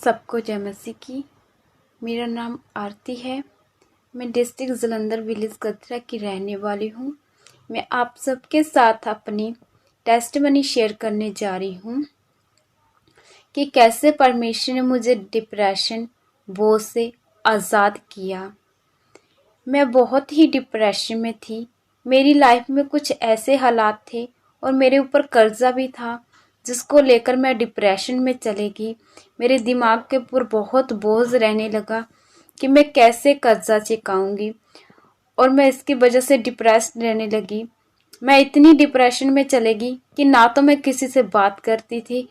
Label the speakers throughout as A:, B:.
A: सबको जय मसीह की। मेरा नाम आरती है। मैं डिस्ट्रिक्ट जलंधर विलेज कतरा की रहने वाली हूँ। मैं आप सबके साथ अपनी टेस्टमनी शेयर करने जा रही हूँ कि कैसे परमेश्वर ने मुझे डिप्रेशन बोझ से आज़ाद किया। मैं बहुत ही डिप्रेशन में थी। मेरी लाइफ में कुछ ऐसे हालात थे और मेरे ऊपर कर्जा भी था जिसको लेकर मैं डिप्रेशन में चली गई। मेरे दिमाग के ऊपर बहुत बोझ रहने लगा कि मैं कैसे कर्जा चुकाऊंगी और मैं इसकी वजह से डिप्रेस्ड रहने लगी। मैं इतनी डिप्रेशन में चली गई कि ना तो मैं किसी से बात करती थी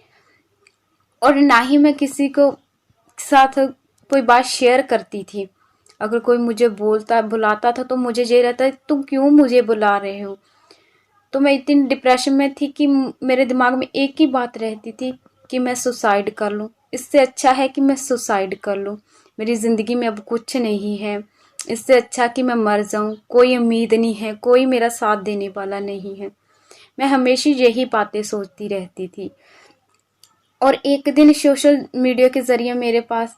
A: और ना ही मैं किसी को साथ कोई बात शेयर करती थी। अगर कोई मुझे बुलाता था तो मुझे ये रहता तुम क्यों मुझे बुला रहे हो। तो मैं इतनी डिप्रेशन में थी कि मेरे दिमाग में एक ही बात रहती थी कि मैं सुसाइड कर लूं। इससे अच्छा है कि मैं सुसाइड कर लूं। मेरी ज़िंदगी में अब कुछ नहीं है। इससे अच्छा कि मैं मर जाऊं। कोई उम्मीद नहीं है, कोई मेरा साथ देने वाला नहीं है। मैं हमेशा यही बातें सोचती रहती थी। और एक दिन सोशल मीडिया के ज़रिए मेरे पास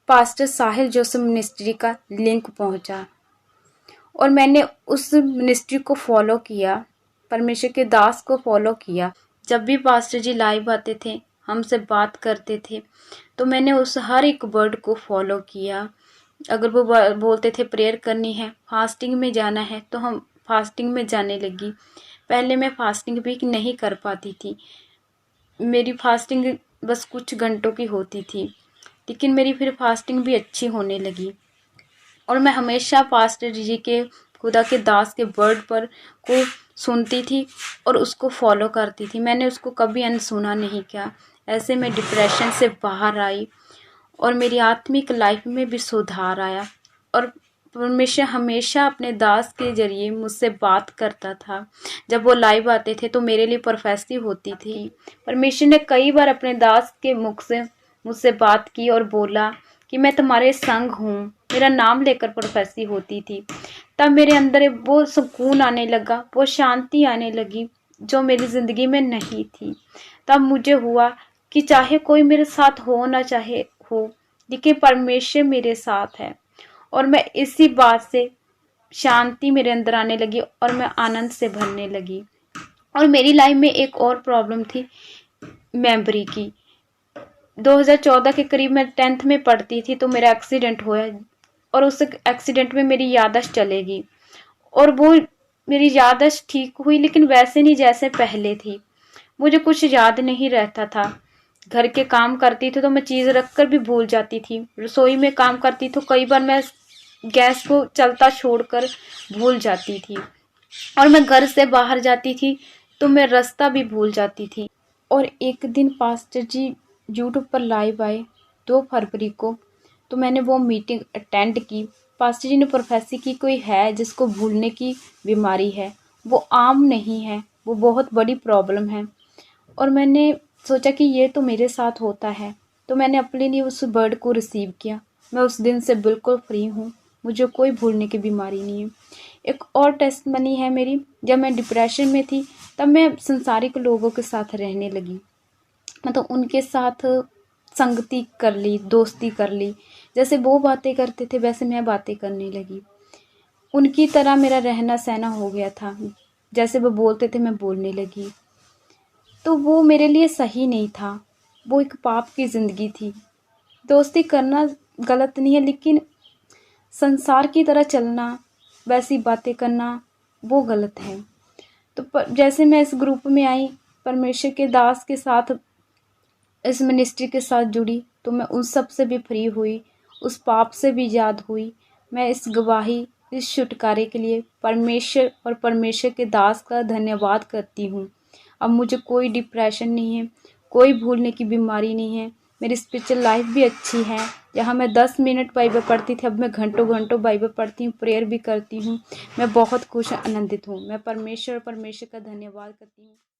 A: पास्टर साहिल जोसेफ मिनिस्ट्री का लिंक पहुंचा और मैंने उस मिनिस्ट्री को फॉलो किया। परमेश्वर के दास को फॉलो किया। जब भी पास्टर जी लाइव आते थे, हमसे बात करते थे, तो मैंने उस हर एक वर्ड को फॉलो किया। अगर वो बोलते थे प्रेयर करनी है, फास्टिंग में जाना है, तो हम फास्टिंग में जाने लगी। पहले मैं फास्टिंग भी नहीं कर पाती थी। मेरी फास्टिंग बस कुछ घंटों की होती थी, लेकिन मेरी फिर फास्टिंग भी अच्छी होने लगी। और मैं हमेशा पास्टर जी के, खुदा के दास के वर्ड पर को सुनती थी और उसको फॉलो करती थी। मैंने उसको कभी अनसुना नहीं किया। ऐसे मैं डिप्रेशन से बाहर आई और मेरी आत्मिक लाइफ में भी सुधार आया। और परमेश्वर हमेशा अपने दास के जरिए मुझसे बात करता था। जब वो लाइव आते थे तो मेरे लिए प्रोफेसी होती थी। परमेश्वर ने कई बार अपने दास के मुख से मुझसे बात की और बोला कि मैं तुम्हारे संग हूँ। मेरा नाम लेकर प्रोफेसी होती थी। तब मेरे अंदर वो सुकून आने लगा, वो शांति आने लगी जो मेरी ज़िंदगी में नहीं थी। तब मुझे हुआ कि चाहे कोई मेरे साथ हो ना चाहे हो, लेकिन परमेश्वर मेरे साथ है। और मैं इसी बात से शांति मेरे अंदर आने लगी और मैं आनंद से भरने लगी। और मेरी लाइफ में एक और प्रॉब्लम थी मेमोरी की। 2014 के करीब मैं 10th में पढ़ती थी तो मेरा एक्सीडेंट हुआ और उस एक्सीडेंट में मेरी याददाश्त चलेगी और वो मेरी याददाश्त ठीक हुई, लेकिन वैसे नहीं जैसे पहले थी। मुझे कुछ याद नहीं रहता था। घर के काम करती थी तो मैं चीज़ रखकर भी भूल जाती थी। रसोई में काम करती तो कई बार मैं गैस को चलता छोड़कर भूल जाती थी। और मैं घर से बाहर जाती थी तो मैं रास्ता भी भूल जाती थी। और एक दिन पास्टर जी यूट्यूब पर लाइव आए 2 फरवरी को, तो मैंने वो मीटिंग अटेंड की। पास्टर जी ने प्रोफेसी की कोई है जिसको भूलने की बीमारी है, वो आम नहीं है, वो बहुत बड़ी प्रॉब्लम है। और मैंने सोचा कि ये तो मेरे साथ होता है, तो मैंने अपने लिए उस वर्ड को रिसीव किया। मैं उस दिन से बिल्कुल फ्री हूँ। मुझे कोई भूलने की बीमारी नहीं है। एक और टेस्टमनी है मेरी। जब मैं डिप्रेशन में थी तब मैं संसारिक लोगों के साथ रहने लगी। मतलब उनके साथ संगति कर ली, दोस्ती कर ली। जैसे वो बातें करते थे वैसे मैं बातें करने लगी। उनकी तरह मेरा रहना सहना हो गया था। जैसे वो बोलते थे मैं बोलने लगी। तो वो मेरे लिए सही नहीं था। वो एक पाप की ज़िंदगी थी। दोस्ती करना गलत नहीं है, लेकिन संसार की तरह चलना, वैसी बातें करना, वो गलत है। तो जैसे मैं इस ग्रुप में आई, परमेश्वर के दास के साथ, इस मिनिस्ट्री के साथ जुड़ी, तो मैं उन सब से भी फ्री हुई, उस पाप से भी आज़ाद हुई। मैं इस गवाही, इस छुटकारे के लिए परमेश्वर और परमेश्वर के दास का धन्यवाद करती हूँ। अब मुझे कोई डिप्रेशन नहीं है, कोई भूलने की बीमारी नहीं है। मेरी स्पिरिचुअल लाइफ भी अच्छी है। जहाँ मैं 10 मिनट बाइबल पढ़ती थी, अब मैं घंटों घंटों बाइबल पढ़ती हूँ, प्रेयर भी करती हूँ। मैं बहुत खुश आनंदित हूँ। मैं परमेश्वर का धन्यवाद करती हूँ।